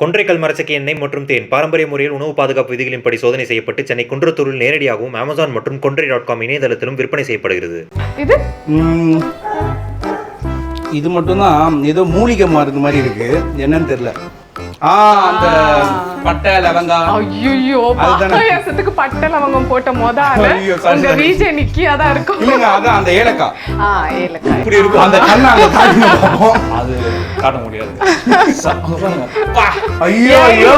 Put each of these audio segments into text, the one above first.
கொன்றைக்கல் மரச்செக்கு எண்ணெய் மற்றும் தேன் பாரம்பரிய முறையில் உணவு பாதுகாப்பு விதிகளின்படி சோதனை செய்யப்பட்டு சென்னை குன்றத்தூரில் நேரடியாகவும் Amazon மற்றும் கொன்றை.com இணையதளத்திலும் விற்பனை செய்யப்படுகிறது. இது மட்டும்தான் ஏதோ மூலிகை மருந்து மாதிரி இருக்கு, என்னன்னு தெரியல. அந்த பட்டை லவங்கம். ஐயோ பாயாசத்துக்கு பட்டை லவங்கம் போட்ட முதல்ல உங்க விஜய் நிக்கி அதான் இருக்கும். இல்லங்க, அதான் அந்த ஏலக்காய். ஏலக்காய் இப்படி இருக்கும். அந்த கண்ணை அங்க காட்டி பாப்போம். அது காட்ட முடியாது. ஐயோ ஐயோ,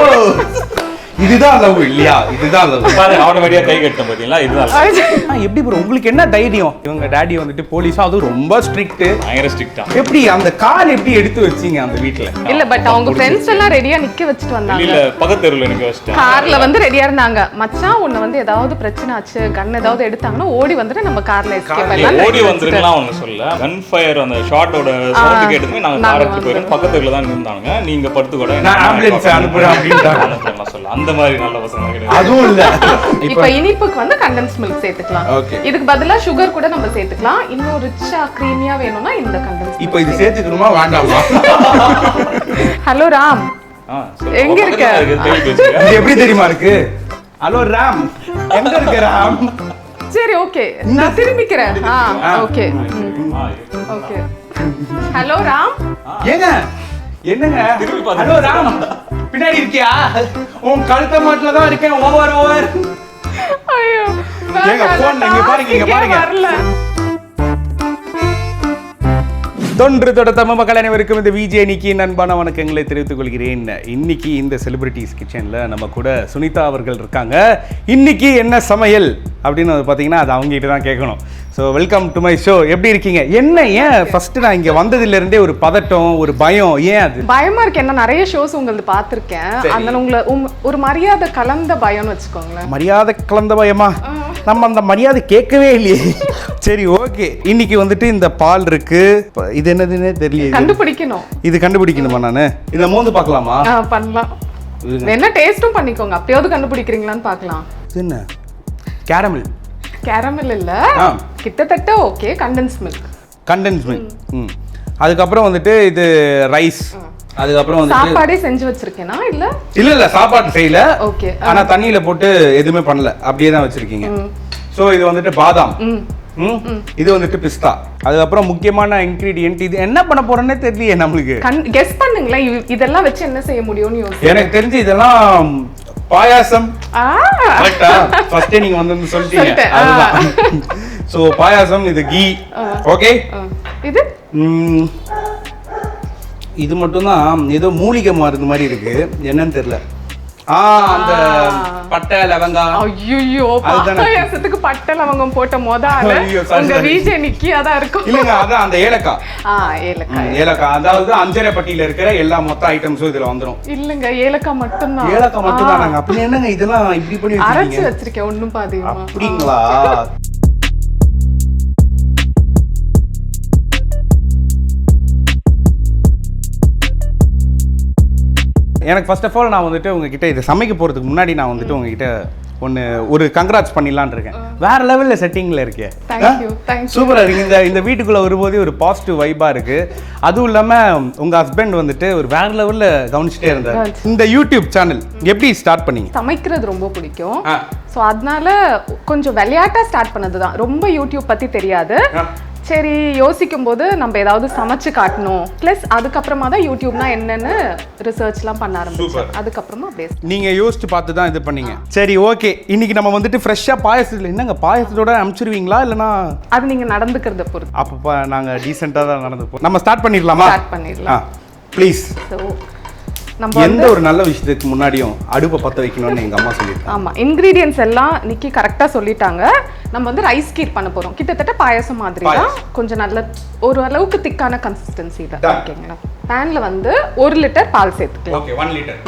இதுதான் லவ் இல்லையா? இதுதான் லவ். பாருங்க ஆட்டோமேட்டிக்கா கை கட்டணும் பாத்தீங்களா? இதுதான். எப்படி ப்ரோ உங்களுக்கு என்ன தைரியம்? இவங்க டாடி வந்துட்டு போலீஸா, அது ரொம்ப ஸ்ட்ரிக்ட். பயங்கர ஸ்ட்ரிக்ட்டா. எப்படி அந்த கால் எப்படி எடுத்து வச்சீங்க அந்த வீட்ல? இல்ல பட் அவங்க ஃப்ரெண்ட்ஸ் எல்லாம் ரெடியா நிக்க வச்சிட்டு வந்தாங்க. இல்ல பக்கத்து தெருவுல நிக்க வச்சிட்டாங்க. கார்ல வந்து ரெடியா இருந்தாங்க. மச்சான் உன்ன வந்து ஏதாவது பிரச்சனை ஆச்சு, கன் ஏதாவது எடுத்தாங்கன்னா ஓடி வந்துட்டு நம்ம கார்ல எஸ்கேப் பண்ணலாம். ஓடி வந்துருக்கலாம் ஒன்னு சொல்ல. கன் ஃபயர் அந்த ஷாட்டோட சவுண்ட் கேட்டதுமே நாங்க கார் எடுத்து போறோம். பக்கத்து தெருவுல தான் நின்னுட்டாங்க. நீங்க படுத்து கூட நான் ஆம்புலன்ஸ் அனுப்புறேன் அப்படின்றாங்க. சொல்ல அந்த மாதிரி நல்ல வசனம் கிடையாது. அதுவும் இல்ல. இப்போ இனிப்புக்கு வந்து கண்டென்ஸ் மில்க் சேர்த்துக்கலாம். இதுக்கு பதிலா சுகர் கூட நம்ம சேர்த்துக்கலாம். இன்னும் ரிச்சா கிரீமியா வேணும்னா இந்த கண்டென்ஸ். இப்போ இது சேர்த்துக்கணுமா வேண்டாமா? ஹலோ ராம், எங்க இருக்க? இது எப்படி தெரியுமா இருக்கு? ஹலோ ராம், எங்க இருக்க ராம்? சரி ஓகே, நான் திரும்பிக்கிறேன். Okay okay. ஹலோ ராம். ஏங்க என்னங்க? ஹலோ ராம், பின்னாடி இருக்கியா? உன் கழுத்த மாட்டுல தான் இருக்கேன். ஓவர். ஐயோ ஏங்க போன் இங்க பாருங்க, இங்க பாருங்க. வரல. தொன்று தொட தமிழ் மக்கள் அனைவருக்கும் இந்த விஜய் நிக்கி அன்பான வணக்கங்களை தெரிவித்துக் கொள்கிறேன். இன்னைக்கு இந்த செலிபிரிட்டிஸ் கிச்சன்ல நம்ம கூட சுனிதா அவர்கள் இருக்காங்க. இன்னைக்கு என்ன சமையல் அப்படின்னு பார்த்தீங்கன்னா அது அவங்க கிட்ட தான் கேட்கணும். So welcome to my show. எப்படி இருக்கீங்க? என்ன ஏன் ஃபர்ஸ்ட் நான் இங்கே வந்ததுல இருந்தே ஒரு பதட்டம், ஒரு பயம், ஏன் அது பயமா இருக்கு? என்ன நிறைய ஷோஸ் உங்களுக்கு பார்த்துருக்கேன். அந்த உங்களை ஒரு மரியாதை கலந்த பயம்னு வச்சுக்கோங்களேன். மரியாதை கலந்த பயமா? நம்ம அந்த மரியாதை கேட்கவே இல்லையே. சரி ஓகே, இன்னைக்கு வந்துட்டு இந்த பால் இருக்கு. இது என்னதுன்னே தெரியல. கண்டுபிடிக்கணும். இது கண்டுபிடிக்கணுமா? நானு இதை மோந்து பார்க்கலாமா? பண்ணலாம். என்ன டேஸ்டும் பண்ணிக்கோங்க, அப்பயாவது கண்டுபிடிக்கிறீங்களான்னு பார்க்கலாம். என்ன கேரமல்? கேரமல் இல்ல, கிட்டத்தட்ட ஓகே. Condense milk. அதுக்கப்புறம் வந்துட்டு இது ரைஸ். அதுக்கப்புறம் வந்து சாப்பாடே செஞ்சு வச்சிருக்கேனா? இல்ல சாப்பாடு செய்யல. ஓகே. ஆனா தண்ணியில போட்டு எதுவுமே பண்ணல, அப்படியே தான் வச்சிருக்கீங்க. சோ இது வந்துட்டு பாதாம், இது வந்துட்டு பிஸ்தா. அதுக்கப்புறம் முக்கியமான இன்கிரிடியன்ட். இது என்ன பண்ண போறேன்னே தெரியலையே நம்மளுக்கு. கெஸ் பண்ணுங்களேன், இதெல்லாம் வச்சு என்ன செய்ய முடியும்னு யோசி. எனக்கு தெரிஞ்சு இதெல்லாம் பாயாசம். கரெக்ட்டா? ஃபர்ஸ்ட் நீங்க வந்து சொல்லிட்டீங்க. அதுதான். சோ பாயாசம், இது கீ. ஓகே. இது இது மட்டும்தான் ஏதோ மூலிகை மருந்து மாதிரி இருக்கு, என்னன்னு தெரியல. அந்த பட்டை லவங்கம். ஐயோ பாயாசத்துக்கு பட்டை லவங்கம் போட்ட முதல்ல உங்க விஜய் நிக்கி அதான் இருக்கும். இல்லங்க, அதான் அந்த ஏலக்காய். ஏலக்காய் அதாவது அஞ்சரைப்பட்டியில இருக்கிற எல்லா மொத்த ஐட்டம்ஸும் இதுல வந்துரும். இல்லங்க, ஏலக்காய் மட்டும்தான். ஏலக்காய் மட்டும்தான். நாங்க அப்படி என்னங்க இதெல்லாம் இப்படி பண்ணி அரைச்சு வச்சிருக்கேன். ஒண்ணும் பாதியமா. அப்படிங்களா? எனக்கு ஃபர்ஸ்ட் ஆஃப் ஆல் நான் வந்துட்டு உங்ககிட்ட இதை சமைக்க போகிறதுக்கு முன்னாடி நான் வந்துட்டு உங்ககிட்ட ஒரு கங்க்ராட்ஸ் பண்ணிடலான்னு இருக்கேன். வேற லெவலில் செட்டிங்கில் இருக்கேன். சூப்பராக இருக்கு. இந்த வீட்டுக்குள்ளே வரும்போதே ஒரு பாசிட்டிவ் வைப்பாக இருக்கு. அதுவும் இல்லாமல் உங்கள் ஹஸ்பண்ட் வந்துட்டு ஒரு வேற லெவலில் கவனிச்சுட்டே இருந்தார். இந்த யூடியூப் சேனல் எப்படி ஸ்டார்ட் பண்ணீங்க? சமைக்கிறது ரொம்ப பிடிக்கும். ஸோ அதனால கொஞ்சம் விளையாட்டாக ஸ்டார்ட் பண்ணது தான். ரொம்ப யூடியூப் பற்றி தெரியாது. சரி யோசிக்கும் போது நம்ம ஏதாவது சமைச்சு காட்டணும். பிளஸ் அதுக்கப்புறமா தான் யூடியூப்னா என்னன்னு ரிசர்ச்லாம் பண்ண ஆரம்பிச்சேன். அதுக்கப்புறமா அப்படியே நீங்க யோசிச்சு பார்த்து தான் இது பண்ணீங்க. சரி ஓகே, இன்னைக்கு நம்ம வந்துட்டு ஃப்ரெஷ்ஷா பாயசத்துல என்னங்க பாயசத்தோட அனுப்பிச்சிருவீங்களா இல்லனா அது நீங்க நடந்துக்கிறத பொறுத்து. அப்ப நாங்க டீசென்ட்டா தான் நடந்துப்போம். நம்ம ஸ்டார்ட் பண்ணிடலாமா? ஸ்டார்ட் பண்ணிடலாம் ப்ளீஸ். சோ எந்த ஒரு நல்ல விஷயத்துக்கு முன்னாடியும் அடுப்பை பற்ற வைக்கணும்னு எங்க அம்மா சொல்லியிருக்காங்க. ஆமா, இன்கிரீடியன்ஸ் எல்லாம் நிக்கி கரெக்டா சொல்லிட்டாங்க. நம்ம வந்து ரைஸ் கீர் பண்ண போறோம். கிட்டத்தட்ட பாயாசம் மாதிரி தான். கொஞ்சம் நல்ல ஒரு அளவுக்கு திக்கான கன்சிஸ்டன்சி தான். ஓகேங்களா? பேன்ல வந்து 1 லிட்டர் பால் சேர்த்துக்கலாம். Okay, 1 litre.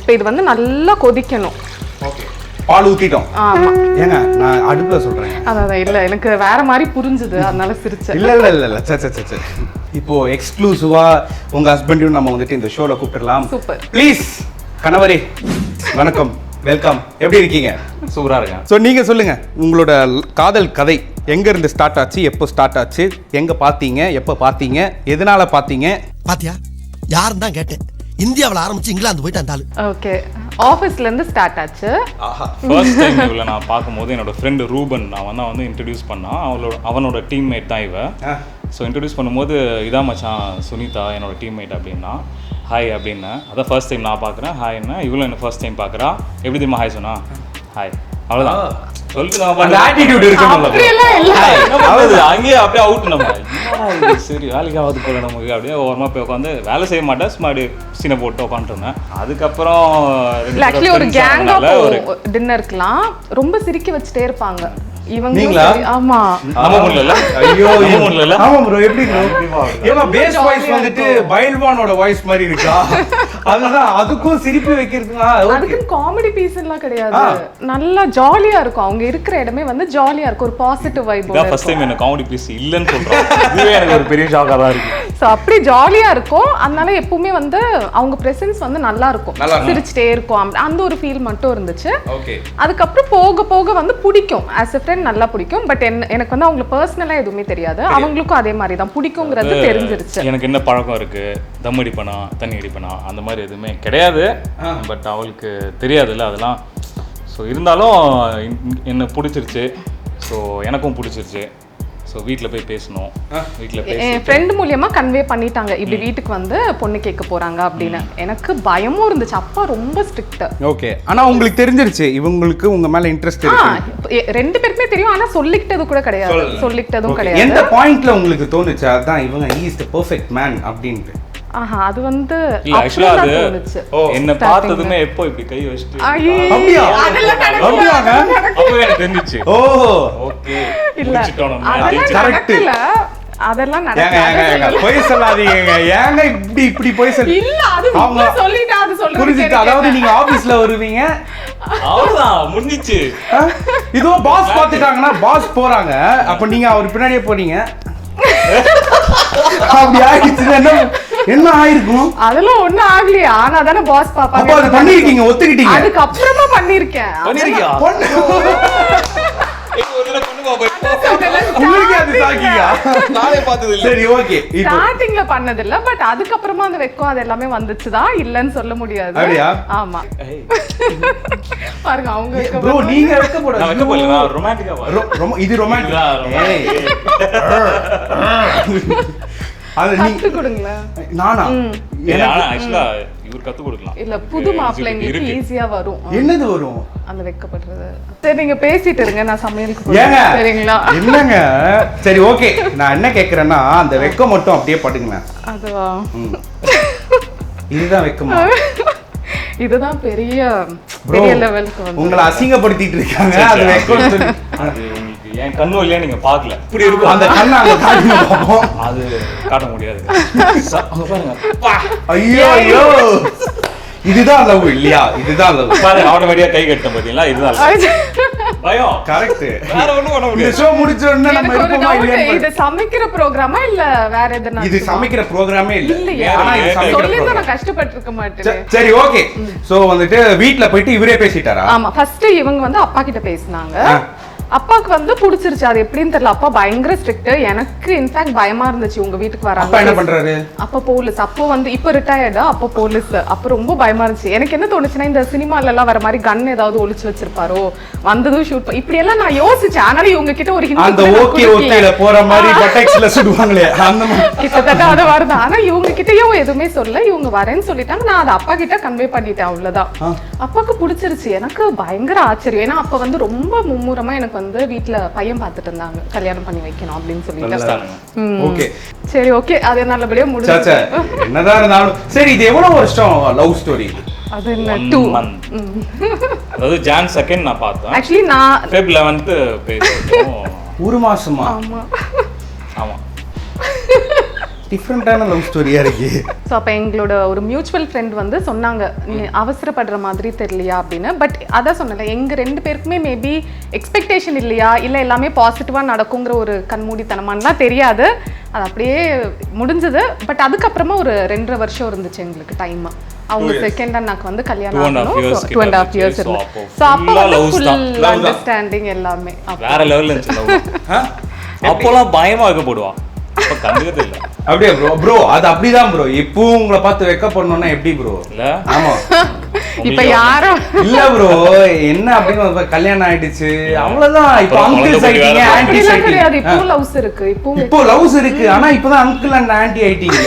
இப்போ இது வந்து நல்லா கொதிக்கணும். ஓகே, பால் ஊத்திட்டோம். ஆமா. ஏங்க நான் அடுப்புல சொல்றேன். அதான் இல்ல, எனக்கு வேற மாதிரி புரிஞ்சுது, அதனால சிரிச்சேன். இல்ல சே இப்போ எக்ஸ்க்ளூசிவா உங்க ஹஸ்பண்டையும் நம்ம வந்துட்டு இந்த ஷோல கூப்பிடலாம். சூப்பர். ப்ளீஸ் கணவரே, வணக்கம், வெல்கம். எப்படி இருக்கீங்க? சூப்பரா இருக்கேன். ஸோ நீங்க சொல்லுங்க, உங்களோட காதல் கதை எங்க இருந்து ஸ்டார்ட் ஆச்சு, எப்போ ஸ்டார்ட் ஆச்சு, எங்க பாத்தீங்க, எப்போ பாத்தீங்க, எதனால பாத்தீங்க? பாத்தியா யாருன்னு தான் கேட்டேன். இந்தியாவில் ஆரம்பிச்சு இங்கிலாந்து போயிட்டு அந்த ஆளு. ஓகே, ஆஃபீஸ்ல இருந்து ஸ்டார்ட் ஆச்சு. ஃபர்ஸ்ட் டைம் இவளை நான் பார்க்கும்போது என்னோட ஃப்ரெண்டு ரூபன் நான் வந்து இன்ட்ரடியூஸ் பண்ணான். அவனோட டீம்மேட் தான் இவ. ஸோ இன்ட்ரடியூஸ் பண்ணும்போது இதான் மச்சான் சுனிதா என்னோட டீம்மேட் அப்படின்னா ஹாய் அப்படின்னு. அதான் ஃபர்ஸ்ட் டைம் நான் பார்க்குறேன் ஹாய்னா. இவ்வளோ என்ன ஃபர்ஸ்ட் டைம் பார்க்குறா. எப்படி தெரியுமா ஹாய் சொன்னா ஹாய் அவ்வளோதான் சொல்லிட்டு அங்கேயே அப்படியே அவுட் நம்ம. சரி வேலைக்காவது போல நமக்கு அப்படியே ஓரமா போய் உட்காந்து வேலை செய்ய மாட்டேன் ஸ்மார்ட் சீனை போட்டு உட்காந்துருந்தேன். அதுக்கப்புறம் ஆக்சுவலி ஒரு கேங்கா டின்னருக்குலாம் ரொம்ப சிரிக்க வச்சுட்டே இருப்பாங்க இவங்க. ஆமா நம்ம முன்னல ஐயோ முன்னல ஆமா ப்ரோ. எப்படி ப்ரோ ஏமா பேஸ் வாய்ஸ் வந்துட்டு பைல்வானோட வாய்ஸ் மாதிரி இருக்கா? அதனால அதுக்கும் சிரிப்பு வைக்கிறதுனா அதுக்கு காமெடி பீஸ் எல்லாம் கிடையாது. நல்லா ஜாலியா இருக்கும். அவங்க இருக்கிற இடமே வந்து ஜாலியா இருக்கும். ஒரு பாசிட்டிவ் வைப். இதான் ஃபர்ஸ்ட் டைம் எனக்கு காமெடி பீஸ் இல்லன்னு சொல்றேன். இதுவே எனக்கு ஒரு பெரிய ஷாக்கா தான் இருக்கு. சோ அப்படி ஜாலியா இருக்கும். அதனால எப்பவுமே வந்து அவங்க பிரசன்ஸ் வந்து நல்லா இருக்கும். சிரிச்சிட்டே இருக்கும். அந்த ஒரு ஃபீல் மட்டும் இருந்துச்சு. ஓகே. அதுக்கு அப்புறம் போக போக வந்து பிடிக்கும். as a friend நல்லா பிடிக்கும். பட் எனக்கு வந்து அவங்கள பர்சனலா எதுவுமே தெரியாது. அவங்களுக்கும் அதே மாதிரி தான் பிடிக்குங்கிறது தெரிஞ்சிருச்சு. எனக்கு என்ன பழக்கம் இருக்கு, தம் அடிப்பனா தண்ணி அடிப்பனா அந்த மாதிரி எதுவுமே கிடையாது. பட் அவளுக்கு தெரியாதுல்ல அதெல்லாம். ஸோ இருந்தாலும் என்ன பிடிச்சிருச்சு. ஸோ எனக்கும் பிடிச்சிருச்சு. ஸோ வீட்டில் போய் பேசணும். வீட்டில் போய் என் ஃப்ரெண்ட் மூலியமா கன்வே பண்ணிட்டாங்க இப்படி வீட்டுக்கு வந்து பொண்ணு கேட்க போறாங்க அப்படின்னு. எனக்கு பயமும் இருந்துச்சு. அப்பா ரொம்ப ஸ்ட்ரிக்ட். ஓகே. ஆனா உங்களுக்கு தெரிஞ்சிருச்சு இவங்களுக்கு உங்க மேல இன்ட்ரெஸ்ட் இருக்கு. ரெண்டு பேருக்குமே தெரியும். ஆனா சொல்லிக்கிட்டது கூட கிடையாது. சொல்லிக்கிட்டதும் கிடையாது. எந்த பாயிண்ட்ல உங்களுக்கு தோணுச்சு அதான் இவங்க he is the perfect man அப்படின்ட்டு? அது வந்து ஆக்சுவலா அது என்ன பார்த்ததுமே எப்போ இப்படி கை வச்சிட்டு அப்படியே அப்படியே அப்பவே எனக்கு தெரிஞ்சிச்சு. ஓ ஓகே இல்ல கரெக்ட். அதெல்லாம் நடக்காது. போய் சொல்லாதீங்க. ஏங்க இப்படி போய் இல்ல அது அவங்க சொல்லிட்டா அது சொல்றது புரிஞ்சிச்சு. அதாவது நீங்க ஆபீஸ்ல வருவீங்க அவ்வளவுதான் முடிஞ்சிச்சு. இதோ பாஸ் பாத்துட்டாங்கன்னா பாஸ் போறாங்க. அப்ப நீங்க அவர் பின்னாடியே போறீங்க. அப்படி ஆயிடுச்சுன்னா என்ன ஆயிருக்கும்? அதெல்லாம் ஒண்ணும் ஆகலையா? ஆனா தானே பாஸ் பாப்பாங்க. அப்ப அது பண்ணிருக்கீங்க, ஒத்துக்கிட்டீங்க. அதுக்கு அப்புறமா பண்ணிருக்கேன். பண்ணிருக்கியா? சரி ஓகே. ஸ்டார்டிங்ல பண்ணது இல்ல. பட் அதுக்கு அப்புறமா அந்த வெக்கம் அது எல்லாமே வந்துச்சுதான். இல்லன்னு சொல்ல முடியாது. ஆமா பாருங்க அவங்க ப்ரோ நீங்க வெக்க போட நான் வெக்க போல நான் ரொமான்டிக்கா இது ரொமான்டிக். அது நீ கத்து கொடுங்களா? நானா ஆக்சுவலா இவர் கத்து கொடுக்கலாம். இல்ல புது மாப்பிள்ளைங்களுக்கு ஈஸியா வரும். என்னது வரும்? அந்த வெக்கப்படுறது. சரி நீங்க பேசிட்டு இருங்க. நான் சமையலுக்கு ஏங்க சரிங்களா? என்னங்க சரி ஓகே. நான் என்ன கேக்குறேன்னா அந்த வெக்கம் மட்டும் அப்படியே படுங்க. அதுவா? இதுதான் வெக்கமா? இதுதான் பெரிய லெவலுக்கு வந்து உங்களை அசிங்கப்படுத்திட்டு இருக்காங்க. அது வெக்கம் சொல்லி அது உங்களுக்கு என் கண்ணு இல்லையா நீங்க பார்க்கல. இப்படி இருக்கும் அந்த கண்ணை அங்க காட்டி பார்ப்போம். அது காட்ட முடியாது. பாருங்க. ஐயோ ஐயோ இதுதான் லவ் இல்லையா? இதுதான் லவ். பாருங்க ஆட்டோமேட்டிக்கா கை கட்ட பாத்தீங்களா? இதுதான் பயம். கரெக்ட். வேற ஒண்ணும் பண்ண முடியாது. இந்த ஷோ முடிச்ச உடனே நம்ம இருப்போமா இல்லையா? இது சமைக்கிற ப்ரோகிராமா இல்ல வேற எதுனா? இது சமைக்கிற ப்ரோகிராமே இல்ல. ஆனா இது சமைக்கிற ப்ரோகிராம். நான் கஷ்டப்பட்டிருக்க மாட்டேன். சரி ஓகே. சோ வந்துட்டு வீட்ல போயிட்டு இவரே பேசிட்டாரா? ஆமா ஃபர்ஸ்ட் இவங்க வந்து அப்பா கிட்ட பேசினாங்க. அப்பாக்கு வந்து பிடிச்சிருச்சு. அது எப்படின்னு தெரியல. அப்பா பயங்கர ஸ்ட்ரிக்ட். எனக்கு இன்ஃபேக்ட் பயமா இருந்துச்சு உங்க வீட்டுக்கு வராங்க. அப்பா என்ன பண்றாரு? அப்பா போலீஸ். அப்போ வந்து இப்ப ரிட்டையர்டா. அப்போ போலீஸ். அப்ப ரொம்ப பயமா இருந்துச்சு. எனக்கு என்ன தோணுச்சுன்னா இந்த சினிமால எல்லாம் வர மாதிரி கன் ஏதாவது ஒளிச்சு வச்சிருப்பாரோ வந்ததும் ஷூட் இப்படி எல்லாம் நான் யோசிச்சேன். ஆனாலும் இவங்க கிட்ட ஒரு அந்த ஓகேல போற மாதிரி பட்டெக்ஸ்ல சுடுவாங்களே அந்த மாதிரி கிட்டத்தட்ட அது வருது. ஆனா இவங்க கிட்டயும் எதுவுமே சொல்ல. இவங்க வரேன்னு சொல்லிட்டாங்க. நான் அதை அப்பா கிட்ட கன்வே பண்ணிட்டேன். அவ்வளவுதான். அப்பாக்கு பிடிச்சிருச்சு. எனக்கு பயங்கர ஆச்சரியம். ஏன்னா அப்ப வந்து ரொம்ப மும்முரமா எனக்கு வந்து வீட்ல பையன் பார்த்துட்டு இருந்தாங்க. கல்யாணம் பண்ணி வைக்கணும் அப்படின்னு சொல்லிட்டு. ஓகே சரி ஓகே. அது நல்லபடியா முடிஞ்சுச்சு. என்னதான் இருந்தாலும் சரி. இது எவ்வளவு வருஷம் லவ் ஸ்டோரி? அது என்ன 2 அதாவது ஜான் 2 நான் பார்த்தேன். ஆக்சுவலி நான் ஃபெப் 11th பேசிட்டோம். ஒரு மாசமா? ஆமா ஆமா. டிஃபரெண்டான லவ் ஸ்டோரியா இருக்கு. ஸோ அப்போ எங்களோட ஒரு மியூச்சுவல் ஃப்ரெண்ட் வந்து சொன்னாங்க நீ அவசரப்படுற மாதிரி தெரியலையா அப்படின்னு. பட் அதான் சொன்னல எங்க 2 பேருக்குமே மேபி எக்ஸ்பெக்டேஷன் இல்லையா இல்லை எல்லாமே பாசிட்டிவாக நடக்குங்கிற ஒரு கண்மூடித்தனமானலாம் தெரியாது. அது அப்படியே முடிஞ்சது. பட் அதுக்கப்புறமா ஒரு 2.5 வருஷம் இருந்துச்சு எங்களுக்கு டைம். அவங்க செகண்ட் அண்ணாக்கு வந்து கல்யாணம் ஆகணும். 2.5 years இருந்து. ஸோ அப்போ வந்து ஃபுல் அண்டர்ஸ்டாண்டிங் எல்லாமே வேற லெவலில் இருந்துச்சு. அப்போலாம் பயமாக இருக்க போடுவான். இப்போ கண்டுக்கிறது இல்லை. அப்படியே ப்ரோ அது அப்படிதான் ப்ரோ. இப்போ உங்களை பார்த்து வெக்க பண்ணணும்னா எப்படி ப்ரோ? இல்ல ஆமா இப்ப யாரும் இல்ல ப்ரோ, என்ன அப்படின்னு கல்யாணம் ஆயிடுச்சு அவ்வளவுதான். இப்போ அங்கிள்ஸ் ஆயிட்டீங்க, ஆன்டிஸ் ஆயிட்டீங்க. இப்போ லவ்ஸ் இருக்கு, இப்போ லவ்ஸ் இருக்கு, ஆனா இப்பதான் அங்கிள் அண்ட் ஆன்டி ஆயிட்டீங்க.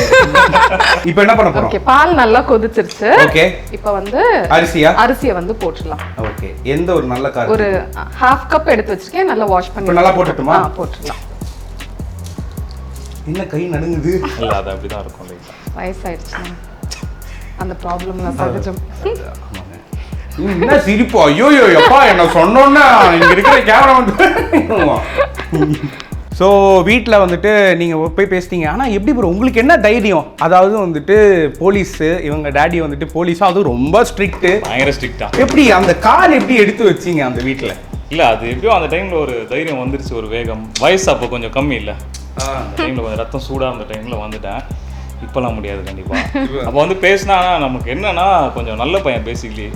இப்போ என்ன பண்ண போறோம்? ஓகே, பால் நல்லா கொதிச்சிருச்சு. ஓகே, இப்போ வந்து அரிசியை வந்து போட்டுடலாம். ஓகே, எந்த ஒரு நல்ல காரணம்? ஒரு 1/2 கப் எடுத்து வச்சிருக்கேன், நல்லா வாஷ் பண்ணி. நல்லா போட்டுட்டுமா? போட்டுடலாம். என்ன கை நடுங்குது? இல்ல அது அப்படிதான் இருக்கும். லைட்டா வயசாயிடுச்சு, அந்த ப்ராப்ளம்லாம் சகஜம். என்ன சிரிப்பு? ஐயோ அப்பா, என்ன சொன்னோன்னா இங்க இருக்கிற கேமரா வந்து. ஸோ வீட்டில் வந்துட்டு நீங்கள் போய் பேசிட்டீங்க. ஆனால் எப்படி ப்ரோ உங்களுக்கு என்ன தைரியம்? அதாவது வந்துட்டு போலீஸு, இவங்க டேடி வந்துட்டு போலீஸும், அதுவும் ரொம்ப ஸ்ட்ரிக்ட்டு, பயங்கர ஸ்ட்ரிக்டா. எப்படி அந்த கால் எப்படி எடுத்து வச்சிங்க அந்த வீட்டில்? இல்லை அது எப்படியோ அந்த டைமில் ஒரு தைரியம் வந்துருச்சு, ஒரு வேகம். வயசு அப்போ கொஞ்சம் கம்மி இல்லை, அந்த டைமில் கொஞ்சம் ரத்தம் சூடாக அந்த டைமில் வந்துட்டேன். இப்போலாம் முடியாது கண்டிப்பாக. அப்போ வந்து பேசினா நமக்கு என்னன்னா கொஞ்சம் நல்ல பையன் பேசிக்கலி,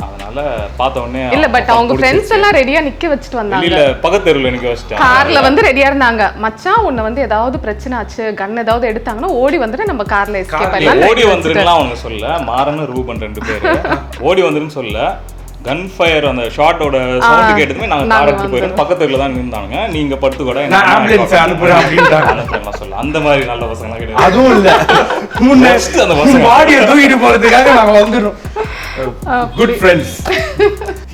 அதனால பார்த்த உடனே. இல்ல பட் அவங்க ஃப்ரெண்ட்ஸ் எல்லாம் ரெடியா நிக்க வச்சிட்டு வந்தாங்க. இல்ல பக்கத்து தெருவில் நிக்க வச்சிட்டாங்க. கார்ல வந்து ரெடியா இருந்தாங்க. மச்சான் உன்னை வந்து ஏதாவது பிரச்சனை ஆச்சு, கன் ஏதாவது எடுத்தாங்கன்னா ஓடி வந்துட்டு நம்ம கார்ல எஸ்கேப் ஆயிடலாம். ஓடி வந்துருக்கலாம் அவங்க சொல்ல, மாறன்னு ரூபன் 2 பேரு ஓடி வந்துருன்னு சொல்ல. கன் ஃபயர் அந்த ஷாட்டோட சவுண்ட் கேட்டதுமே நாங்க கார் எடுத்து போயிடும். பக்கத்துல தான் நின்றாங்க. நீங்க படுத்து கூட நான் ஆம்புலன்ஸ் அனுப்புறேன் அப்படின்றாங்க. சொல்ல அந்த மாதிரி நல்ல பசங்க கிடையாது. அதுவும் இல்ல, நெக்ஸ்ட் அந்த பசங்க பாடியை தூக்கிட்டு போறதுக்காக நாங்க வந்துறோம். Good friends.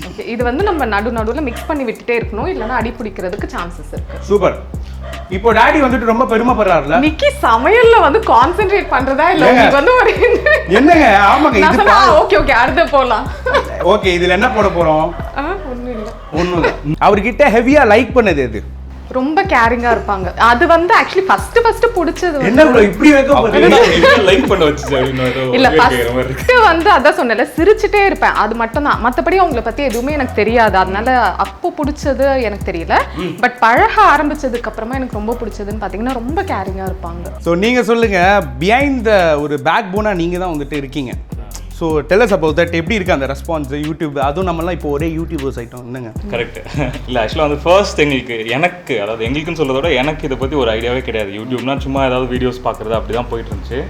ஓகே, இது வந்து நம்ம நடுவுல மிக்ஸ் பண்ணி விட்டுட்டே இருக்கணும், இல்லனா அடி பிடிக்கிறதுக்கு சான்சஸ் இருக்கு. சூப்பர். இப்போ டாடி வந்துட்டு ரொம்ப பெருமைப்படுறாருல. நிக்கி சமையல்ல வந்து கான்சென்ட்ரேட் பண்றதா இல்ல உங்களுக்கு வந்து ஒரு என்னங்க? ஆமாங்க, இது ஓகே அடுத்து போலாம். ஓகே, இதுல என்ன போட போறோம்? ஒண்ணும் இல்ல. அவர்கிட்ட ஹெவியா லைக் பண்ணது எது? ரொம்ப கேரிங்கா இருப்பாங்க. அது வந்து एक्चुअली ஃபர்ஸ்ட் பிடிச்சது என்ன ப்ரோ இப்படி வைக்க போறீங்க? லைக் பண்ண வச்சிச்சு அப்படினோ ஏதோ இல்ல ஃபர்ஸ்ட் வந்து அத சொன்னல, சிரிச்சிட்டே இருப்பேன், அது மட்டும் தான். மத்தபடி அவங்கள பத்தி எதுவுமே எனக்கு தெரியாது, அதனால அப்போ பிடிச்சது எனக்கு தெரியல. பட் பழக ஆரம்பிச்சதுக்கு அப்புறமா எனக்கு ரொம்ப பிடிச்சதுன்னு பாத்தீங்கன்னா ரொம்ப கேரிங்கா இருப்பாங்க. சோ நீங்க சொல்லுங்க, பிஹைண்ட் ஒரு பேக் போனா நீங்க தான் வந்துட்டு இருக்கீங்க. So tell us about that. எப்படி இருக்குது அந்த ரெஸ்பான்ஸ் யூடியூப்? அதுவும் நம்மலாம் இப்போ ஒரே யூடியூபர்ஸ் ஆகிட்டோம். என்னங்க கரெக்ட். இல்லை ஆக்சுவலாக வந்து ஃபர்ஸ்ட் எனக்கு அதாவது எங்களுக்குன்னு சொல்கிறத விட எனக்கு இதை பற்றி ஒரு ஐடியாவே கிடையாது. யூடியூப்னா சும்மா ஏதாவது வீடியோஸ் பார்க்குறது அப்படி தான் போயிட்டு இருந்துச்சு.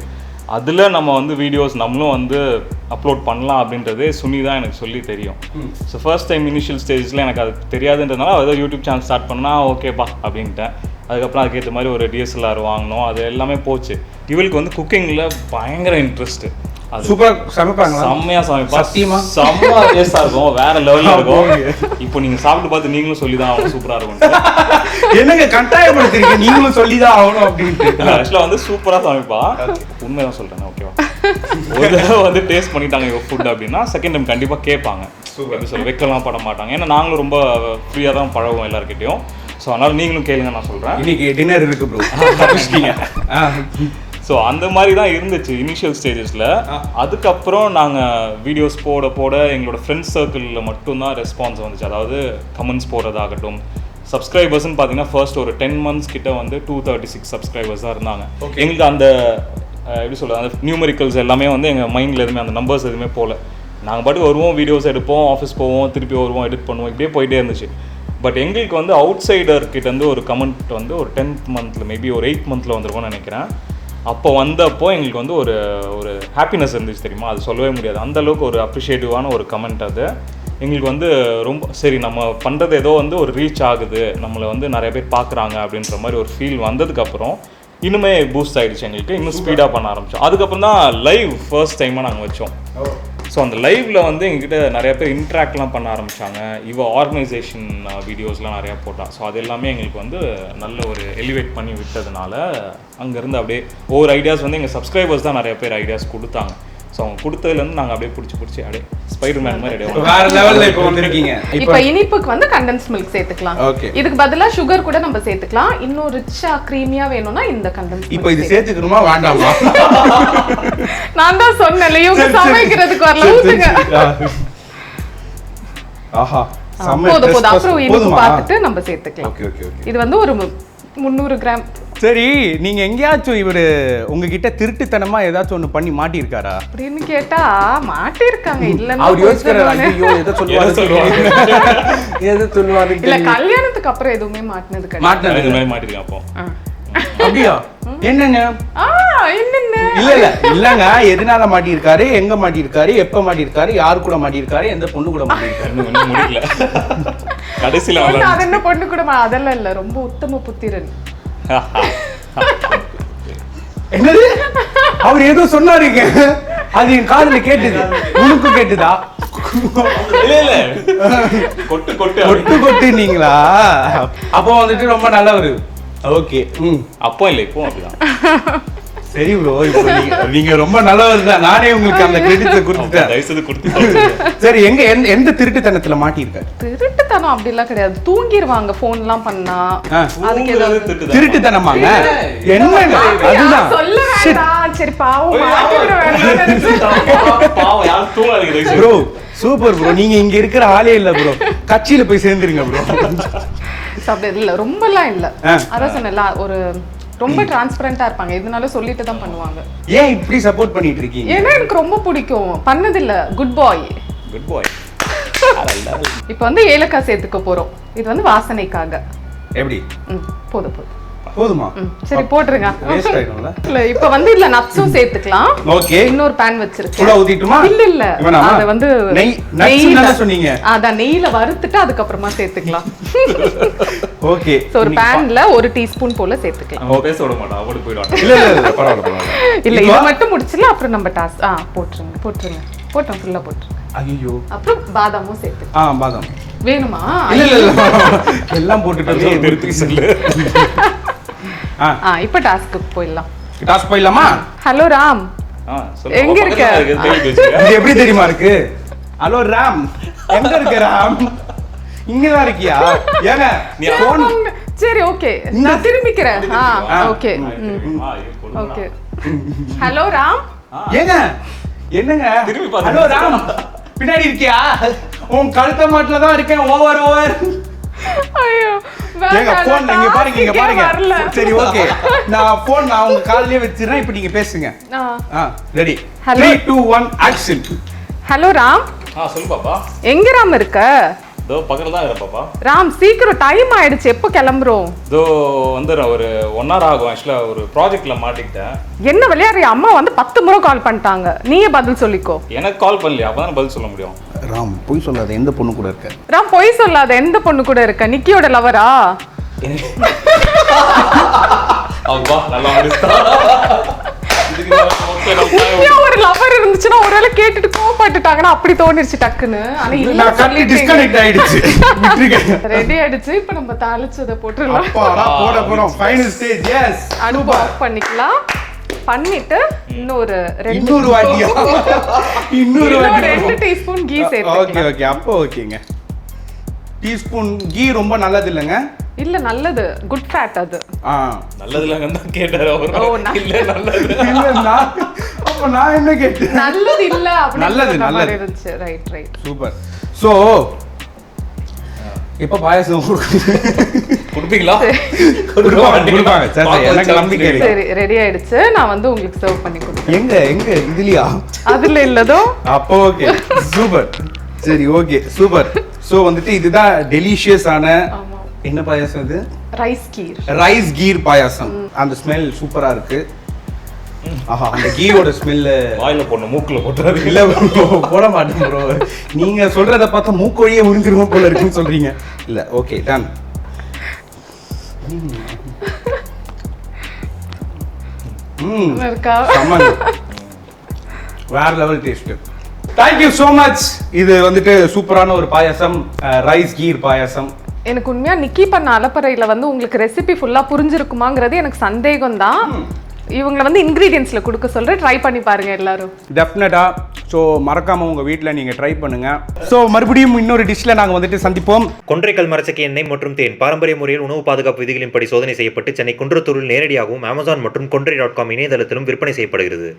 அதில் நம்ம வந்து வீடியோஸ் நம்மளும் வந்து அப்லோட் பண்ணலாம் அப்படின்றதே சுனி தான் எனக்கு சொல்லி தெரியும். ஸோ ஃபர்ஸ்ட் டைம் இனிஷியல் ஸ்டேஜஸில் எனக்கு அது தெரியாதுன்றதுனால ஏதோ யூடியூப் சேனல் ஸ்டார்ட் பண்ணால் ஓகேப்பா அப்படின்ட்டேன். அதுக்கப்புறம் அதுக்கேற்ற மாதிரி ஒரு DSLR வாங்கினோம், அது எல்லாமே போச்சு. இவளுக்கு வந்து குக்கிங்கில் பயங்கர இன்ட்ரெஸ்ட்டு. சூப்பர் சமைப்பாங்க, செம்மையா சமைப்பா, செம்ம டேஸ்டா இருக்கும், வேற லெவல்ல இருக்கும். இப்போ நீங்க சாப்பிட்டு பார்த்து நீங்களும் சொல்லிதான் ஆகணும் சூப்பரா இருக்கும். என்னங்க கட்டாயப்படுத்துறீங்க? நீங்களும் சொல்லிதான் ஆகணும் அப்படின்ட்டு. ஆக்சுவலா வந்து சூப்பரா சமைப்பா, உண்மைதான் சொல்றேன். ஓகேவா, ஒரு தடவை வந்து டேஸ்ட் பண்ணிட்டாங்க இவ ஃபுட் அப்படின்னா செகண்ட் டைம் கண்டிப்பா கேட்பாங்க. எப்படி சொல்ல, வைக்கலாம் பட மாட்டாங்க. ஏன்னா நாங்களும் ரொம்ப ஃப்ரீயா தான் பழகுவோம் எல்லாருக்கிட்டையும். ஸோ அதனால நீங்களும் கேளுங்க, நான் சொல்றேன். இன்னைக்கு டின்னர் இருக்கு ப்ரோ. ஸோ அந்த மாதிரி தான் இருந்துச்சு இனிஷியல் ஸ்டேஜஸில். அதுக்கப்புறம் நாங்கள் வீடியோஸ் போட எங்களோட ஃப்ரெண்ட்ஸ் சர்க்கிளில் மட்டும்தான் ரெஸ்பான்ஸ் வந்துச்சு. அதாவது கமெண்ட்ஸ் போடுறதாகட்டும். சப்ஸ்கிரைபர்ஸ்ன்னு பார்த்தீங்கன்னா ஃபர்ஸ்ட் ஒரு 10 months கிட்ட வந்து 236 சப்ஸ்கிரைபர்ஸ் தான் இருந்தாங்க. எங்களுக்கு அந்த எப்படி சொல்கிறது, அந்த நியூமெரிக்கல்ஸ் எல்லாமே வந்து எங்கள் மைண்டில் எதுவுமே அந்த நம்பர்ஸ் எதுவுமே போகல. நாங்கள் பாட்டுக்கு வருவோம், வீடியோஸ் எடுப்போம், ஆஃபீஸ் போவோம், திருப்பி வருவோம், எடிட் பண்ணுவோம், இப்படியே போயிட்டே இருந்துச்சு. பட் எங்களுக்கு வந்து அவுட் சைடர்கிட்டேருந்து ஒரு கமெண்ட் வந்து ஒரு 10th month மேபி ஒரு 8th month வந்துருக்கும்னு நினைக்கிறேன். அப்போ வந்தப்போ எங்களுக்கு வந்து ஒரு ஹாப்பினஸ் இருந்துச்சு தெரியுமா, அது சொல்லவே முடியாது. அந்தளவுக்கு ஒரு அப்ரிஷியேட்டிவான ஒரு கமெண்ட் அது. எங்களுக்கு வந்து ரொம்ப சரி, நம்ம பண்ணுறது ஏதோ வந்து ஒரு ரீச் ஆகுது, நம்மளை வந்து நிறைய பேர் பார்க்குறாங்க அப்படின்ற மாதிரி ஒரு ஃபீல் வந்ததுக்கப்புறம் இன்னுமே பூஸ்ட் ஆகிடுச்சு எங்களுக்கு. இன்னும் ஸ்பீடாக பண்ண ஆரம்பித்தோம். அதுக்கப்புறம் தான் லைவ் ஃபர்ஸ்ட் டைமாக நாங்கள் வச்சோம். ஸோ அந்த லைவில் வந்து எங்ககிட்ட நிறைய பேர் இன்ட்ராக்ட்லாம் பண்ண ஆரம்பித்தாங்க. ஆர்கனைசேஷன் வீடியோஸ்லாம் நிறையா போட்டால். ஸோ அது எல்லாமே எங்களுக்கு வந்து நல்ல ஒரு எலிவேட் பண்ணி விட்டதுனால அங்கேருந்து அப்படியே ஒவ்வொரு ஐடியாஸ் வந்து எங்கள் சப்ஸ்கிரைபர்ஸ் தான் நிறைய பேர் ஐடியாஸ் கொடுத்தாங்க. ஸோ அவங்க கொடுத்ததுலேருந்து நாங்கள் அப்படியே பிடிச்சி அப்படியே ஸ்பைடர்மேன் மாதிரி ரெடி வேற லெவலில் இப்போ வந்திருக்கீங்க. இப்போ இனிப்புக்கு வந்து கண்டென்ஸ் மில்க் சேர்த்துக்கலாம். இதுக்கு பதிலாக சுகர் கூட நம்ம சேர்த்துக்கலாம். இன்னும் ரிச்சா க்ரீமியா வேணும்னா இந்த கண்டென்ஸ். இப்போ இது சேர்த்துக்கணுமா வேண்டாமா? நான் தான் சொன்னேன்ல, இவங்க சமைக்கிறதுக்கு வரல, ஊத்துங்க. ஆஹா, போதும். அப்புறம் இனிப்பு பார்த்துட்டு நம்ம சேர்த்துக்கலாம். இது வந்து ஒரு 300 கிராம். சரி, நீங்க எங்கேயாச்சும் இவரு உங்ககிட்ட திருட்டுத்தனமா ஏதாச்சும் ஒண்ணு பண்ணி மாட்டிருக்காரா அப்படின்னு கேட்டா மாட்டிருக்காங்க. இல்லன்னா அவர் யோசிக்கிறாரு, ஐயோ எதை சொல்லுவாரு. இல்ல கல்யாணத்துக்கு அப்புறம் எதுவுமே மாட்டினது கிடையாது. மாட்டிருக்கேன். அப்போ அப்படியா? என்னங்க? என்னென்ன இல்லங்க, எதனால மாட்டியிருக்காரு, எங்க மாட்டியிருக்காரு, எப்ப மாட்டியிருக்காரு, யாரு கூட மாட்டியிருக்காரு, எந்த பொண்ணு கூட மாட்டியிருக்காரு? இன்னும் முடியல. கடைசியில அது என்ன பொண்ணு கூட அதெல்லாம் இல்ல, ரொம்ப உத்தம புத்திரன். என்னது? அவர் ஏதோ சொன்னாருங்க, அது என் காதுல கேட்டுது. உனக்கு கேட்டுதா? இல்ல கொட்டு கொட்டு கொட்டு கொட்டுனீங்களா? அப்போ வந்துட்டு ரொம்ப நல்லவரு. ஓகே. அப்போ இல்ல இப்போ அப்படிதான். சரி ப்ரோ, இப்போ நீங்க ரொம்ப நல்லவர் தான். நானே உங்களுக்கு அந்த கிரெடிட்ஸை கொடுத்துட்டேன். தயவுசெய்து கொடுத்து. சரி, எந்த திருட்டுத்தனத்துல மாட்டியிருக்காரு? திருட்டுத்தனம் அப்படிலாம் கிடையாது. தூங்கிடுவாங்க போன் எல்லாம் பண்ணா. அதுக்கு ஏதாவது திருட்டுத்தனமாங்க? என்னங்க அதுதான் சொல்ல வேண்டாம். சரி பாவம், மாட்டிவிட வேண்டாம். பாவம், யாரும் தூங்காதீங்க ப்ரோ. சூப்பர் ப்ரோ, நீங்க இங்க இருக்கிற ஆளே இல்ல ப்ரோ. கட்சியில போய் சேர்ந்துருங்க ப்ரோ. அப்படி இல்ல, ரொம்பலாம் இல்ல. அதான் சொன்னல, ஒரு ரொம்ப டிரான்ஸ்பரண்டா இருப்பாங்க. இதனால சொல்லிட்டு தான் பண்ணுவாங்க. ஏன் இப்படி சப்போர்ட் பண்ணிட்டு இருக்கீங்க? ஏன்னா எனக்கு ரொம்ப பிடிக்கும். பண்ணது இல்ல, குட் பாய். குட் பாய். இப்போ வந்து ஏலக்காய் சேர்த்துக்க போறோம். இது வந்து வாசனைக்காக. எப்படி? போதும் போதுமா? சரி போட்டுருங்க. வேஸ்ட் ஆயிடும்ல. இல்ல இப்போ வந்து இல்ல நட்ஸும் சேர்த்துக்கலாம். ஓகே. இன்னொரு pan வச்சிருக்கேன். சுட ஊத்திட்டுமா? இல்ல அத வந்து நெய்ல சொன்னீங்க. அத நெய்ல வறுத்துட்டு அதுக்கு அப்புறமா சேர்த்துக்கலாம். ஓகே. சோ ஒரு panல 1 டீஸ்பூன் போல சேர்த்துக்கலாம். அவ பேச விட மாட்டா, அவடு போய்டுவா. இல்ல பரவாயில்ல. இல்ல இது மட்டும் முடிச்சல, அப்புறம் நம்ம போட்டுருங்க. போட்டோம் ஃபுல்லா போட்டுருங்க. ஐயோ. அப்புறம் பாதாமும் சேர்த்து. பாதாம் வேணுமா? இல்ல எல்லாம் போட்டுட்டு இப்போ டாஸ்க்கு போயிடலாம். டாஸ்க் போயிடலாமா? ஹலோ ராம், எங்க இருக்க? இது எப்படி தெரியுமா இருக்கு? ஹலோ ராம், எங்க இருக்க ராம்? இங்கதான் இருக்கியா? ஏங்க நீ போன். சரி ஓகே, நான் திரும்பிக்கிறேன். Okay okay. ஹலோ ராம். ஏங்க என்னங்க? ஹலோ ராம், பின்னாடி இருக்கியா? உன் கழுத்த மாட்டுல தான் இருக்கேன். ஓவர். ஐயோ, ஏங்க போன் இங்க பாருங்க. சரி ஓகே, நான் உங்க கால்லயே வச்சிரேன். இப்போ நீங்க பேசுங்க. ரெடி? 3 2 1 ஆக்ஷன். ஹலோ ராம். சொல்லு பாப்பா. எங்க ராம் இருக்க? தோ பக்கத்துல தான் இருக்கேன் பாப்பா. ராம் சீக்கிரம், டைம் ஆயிடுச்சு. எப்போ கிளம்புறோம்? தோ வந்துறேன், ஒரு 1 hour ஆகும். ஆக்சுவலா ஒரு ப்ராஜெக்ட்ல மாட்டிக்கிட்டேன். என்ன விளையாடுறியா? அம்மா வந்து 10 முறை கால் பண்ணிட்டாங்க. நீயே பதில் சொல்லிக்கோ. எனக்கு கால் பண்ணலையா? அப்பதான் பதில் சொல்ல முடியும். ராம் பொய் சொல்லாத, எந்த பொண்ணு கூட இருக்க? ராம் பொய் சொல்லாத, எந்த பொண்ணு கூட இருக்க? நிக்கியோட லவரா? அப்பா நல்லா முடிச்சா. ஒரு லவர் இருந்துச்சுன்னா ஒருவேளை கேட்டுட்டு கோவப்பட்டுட்டாங்கன்னா அப்படி தோணிருச்சு டக்குன்னு. ஆனா இல்ல, கட்டி டிஸ்கனெக்ட் ஆயிடுச்சு. ரெடி ஆயிடுச்சு. இப்போ நம்ம தாளிச்சத போட்டுறலாம். அப்பாடா, போட போறோம். Final stage. எஸ், அடுப்பு ஆஃப் பண்ணிக்கலாம். பண்ணிட்டு இன்னொரு வாட்டி 2 டீஸ்பூன் கீ சேர்த்துக்கலாம். ஓகே அப்போ ஓகேங்க. டீஸ்பூன் கீ ரொம்ப நல்லது இல்லங்க? இல்ல நல்லது, குட் ஃபேட் அது. நல்லது இல்லங்க தான் கேட்டாரு அவர். இல்ல நல்லது இல்ல, நான் என்ன கேட்டேன்? நல்லது இல்ல அப்படி நல்லது இருந்துச்சு. Right super. சோ இப்ப பாயாசம் குடுப்பீங்களா? குடுப்பாங்க. சரி எனக்கு நம்பிக்கை இருக்கு. சரி ரெடி ஆயிடுச்சு. நான் வந்து உங்களுக்கு சர்வ் பண்ணி கொடுக்கிறேன். எங்க இதுலயா? அதுல இல்லதோ. அப்போ ஓகே, சூப்பர். சரி ஓகே, சூப்பர். சோ வந்துட்டு இதுதான் டெலிஷியஸ் ஆன என்ன பாயாசம் இது? ரைஸ் கீர் பாயாசம். அந்த ஸ்மெல் சூப்பரா இருக்கு. ஆஹா, அந்த கீயோட ஸ்மெல் வாயில போடணும், மூக்குல போட்டுறாரு. இல்ல போட மாட்டேன் ப்ரோ. நீங்க சொல்றத பார்த்தா மூக்கொழியே உறிஞ்சிருவோம் போல இருக்குன்னு சொல்றீங்க. இல்ல ஓகே, டன். வேற level taste. Thank you so much. இது வந்துட்டு சூப்பரான ஒரு பாயாசம், ரைஸ் கீர் பாயாசம். எனக்கு உண்மையா நிக்கி பண்ண அலப்பறையில வந்து உங்களுக்கு ரெசிபி ஃபுல்லா புரிஞ்சிருக்குமாங்கிறது எனக்கு சந்தேகம் தான். இவங்களை வந்து இன்கிரீடியன்ஸ்ல கொடுக்க சொல்றேன், ட்ரை பண்ணி பாருங்க எல்லாரும். டெஃபினட்டா. ஸோ மறக்காம உங்க வீட்டில் நீங்க ட்ரை பண்ணுங்க. ஸோ மறுபடியும் இன்னொரு டிஷ்ல நாங்கள் வந்துட்டு சந்திப்போம். கொன்றைக்கல் மரச்செக்கு எண்ணெய் மற்றும் தேன் பாரம்பரிய முறையில் உணவு பாதுகாப்பு விதிகளின்படி சோதனை செய்யப்பட்டு சென்னை குன்றத்தூரில் நேரடியாகவும் Amazon மற்றும் கொன்றை.com இணையதளத்திலும் விற்பனை செய்யப்படுகிறது.